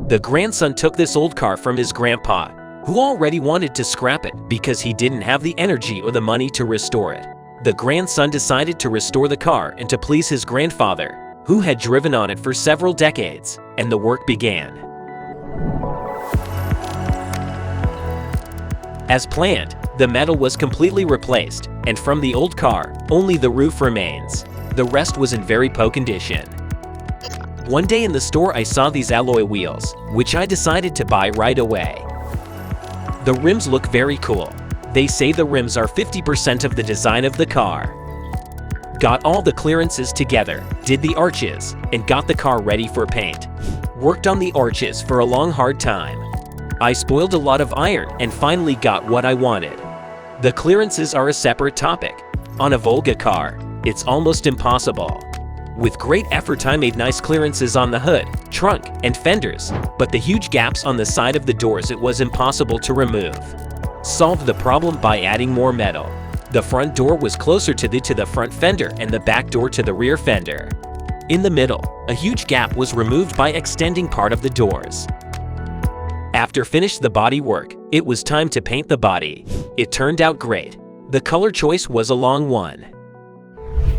The grandson took this old car from his grandpa, who already wanted to scrap it because he didn't have the energy or the money to restore it. The grandson decided to restore the car and to please his grandfather, who had driven on it for several decades, and the work began. As planned, the metal was completely replaced, and from the old car, only the roof remains. The rest was in very poor condition. One day in the store I saw these alloy wheels, which I decided to buy right away. The rims look very cool. They say the rims are 50% of the design of the car. Got all the clearances together, did the arches, and got the car ready for paint. Worked on the arches for a long hard time. I spoiled a lot of iron and finally got what I wanted. The clearances are a separate topic. On a Volga car, it's almost impossible. With great effort I made nice clearances on the hood, trunk, and fenders, but the huge gaps on the side of the doors it was impossible to remove. Solved the problem by adding more metal. The front door was closer to the front fender and the back door to the rear fender. In the middle, a huge gap was removed by extending part of the doors. After finished the body work, it was time to paint the body. It turned out great. The color choice was a long one.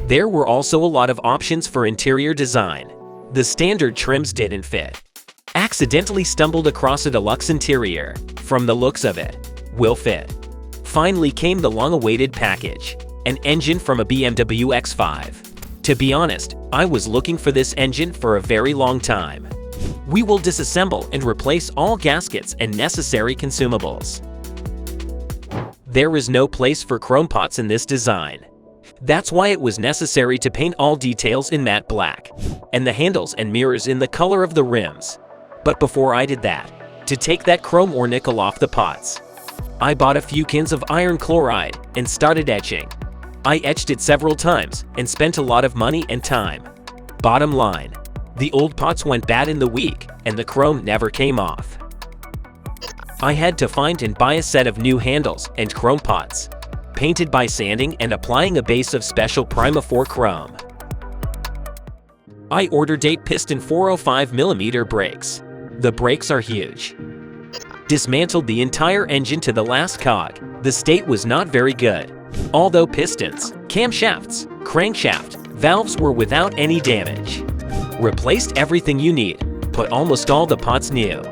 There were also a lot of options for interior design. The standard trims didn't fit. Accidentally stumbled across a deluxe interior. From the looks of it, will fit. Finally came the long-awaited package, an engine from a BMW X5. To be honest, I was looking for this engine for a very long time. We will disassemble and replace all gaskets and necessary consumables. There is no place for chrome pots in this design. That's why it was necessary to paint all details in matte black, and the handles and mirrors in the color of the rims. But before I did that, to take that chrome or nickel off the pots, I bought a few cans of iron chloride and started etching. I etched it several times and spent a lot of money and time. Bottom line, the old pots went bad in the week and the chrome never came off. I had to find and buy a set of new handles and chrome pots, painted by sanding and applying a base of special Prima 4 chrome. I ordered 8-piston 405mm brakes. The brakes are huge. Dismantled the entire engine to the last cog. The state was not very good. Although pistons, camshafts, crankshaft, valves were without any damage. Replaced everything you need, put almost all the pots new.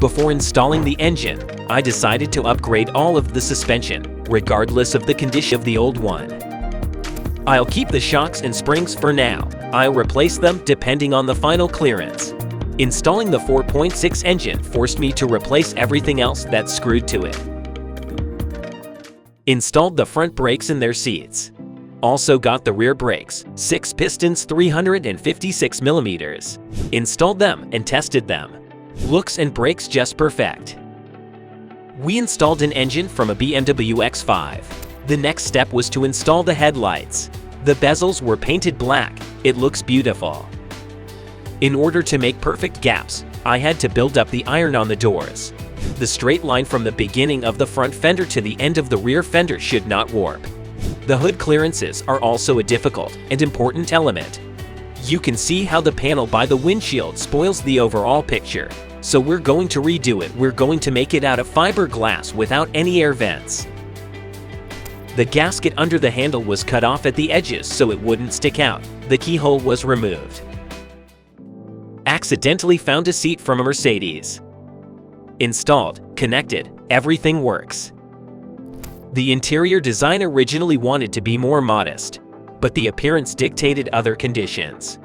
Before installing the engine, I decided to upgrade all of the suspension, regardless of the condition of the old one. I'll keep the shocks and springs for now. I'll replace them depending on the final clearance. Installing the 4.6 engine forced me to replace everything else that's screwed to it. Installed the front brakes in their seats. Also got the rear brakes, 6 pistons 356mm. Installed them and tested them. Looks and brakes just perfect. We installed an engine from a BMW X5. The next step was to install the headlights. The bezels were painted black. It looks beautiful. In order to make perfect gaps, I had to build up the iron on the doors. The straight line from the beginning of the front fender to the end of the rear fender should not warp. The hood clearances are also a difficult and important element. You can see how the panel by the windshield spoils the overall picture. So we're going to redo it. We're going to make it out of fiberglass without any air vents. The gasket under the handle was cut off at the edges so it wouldn't stick out. The keyhole was removed. Accidentally found a seat from a Mercedes. Installed, connected, everything works. The interior design originally wanted to be more modest, but the appearance dictated other conditions.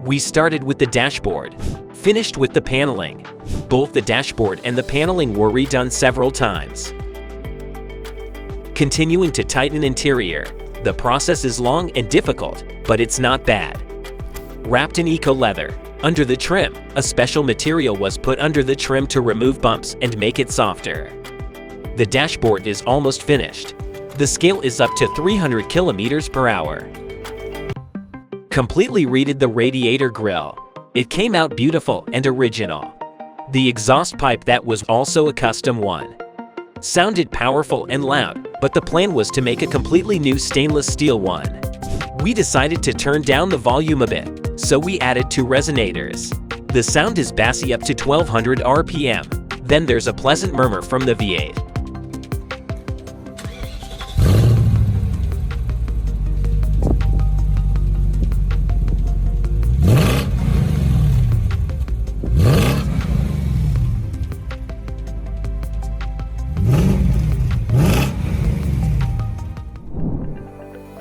We started with the dashboard, finished with the paneling. Both the dashboard and the paneling were redone several times. Continuing to tighten interior. The process is long and difficult, but it's not bad. Wrapped in eco leather. Under the trim, a special material was put under the trim to remove bumps and make it softer. The dashboard is almost finished. The scale is up to 300 km/h. Completely redid the radiator grille. It came out beautiful and original. The exhaust pipe that was also a custom one. Sounded powerful and loud, but the plan was to make a completely new stainless steel one. We decided to turn down the volume a bit, so we added 2 resonators. The sound is bassy up to 1200 RPM. Then there's a pleasant murmur from the V8.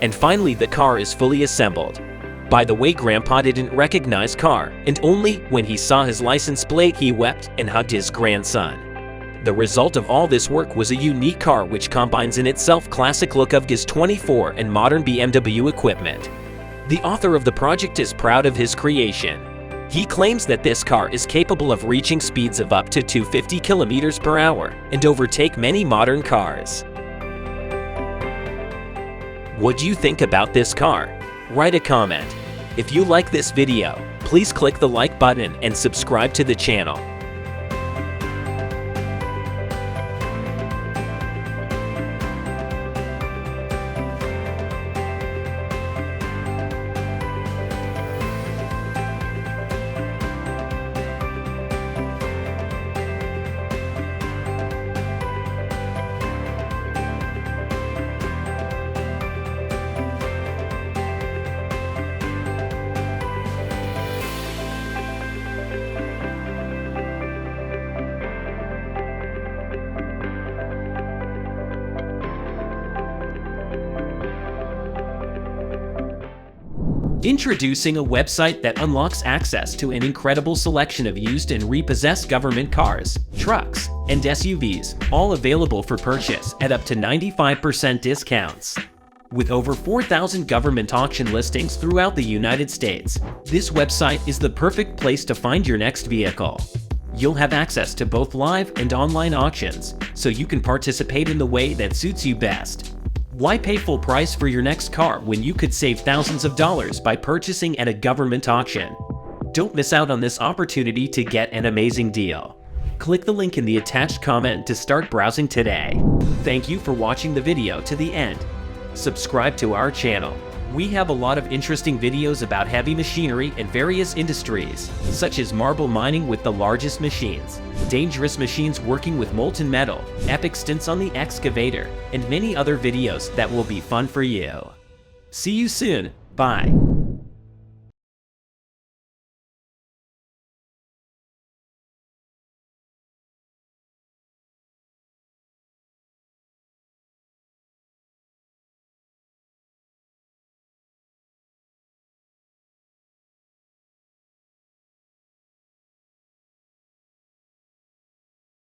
And finally, the car is fully assembled. By the way, Grandpa didn't recognize car, and only when he saw his license plate he wept and hugged his grandson. The result of all this work was a unique car which combines in itself classic look of GS24 and modern BMW equipment. The author of the project is proud of his creation. He claims that this car is capable of reaching speeds of up to 250 km per hour and overtake many modern cars. What do you think about this car? Write a comment. If you like this video, please click the like button and subscribe to the channel. Introducing a website that unlocks access to an incredible selection of used and repossessed government cars, trucks, and SUVs, all available for purchase at up to 95% discounts. With over 4,000 government auction listings throughout the United States, this website is the perfect place to find your next vehicle. You'll have access to both live and online auctions, so you can participate in the way that suits you best. Why pay full price for your next car when you could save thousands of dollars by purchasing at a government auction? Don't miss out on this opportunity to get an amazing deal. Click the link in the attached comment to start browsing today. Thank you for watching the video to the end. Subscribe to our channel. We have a lot of interesting videos about heavy machinery and various industries, such as marble mining with the largest machines, dangerous machines working with molten metal, epic stints on the excavator, and many other videos that will be fun for you. See you soon. Bye.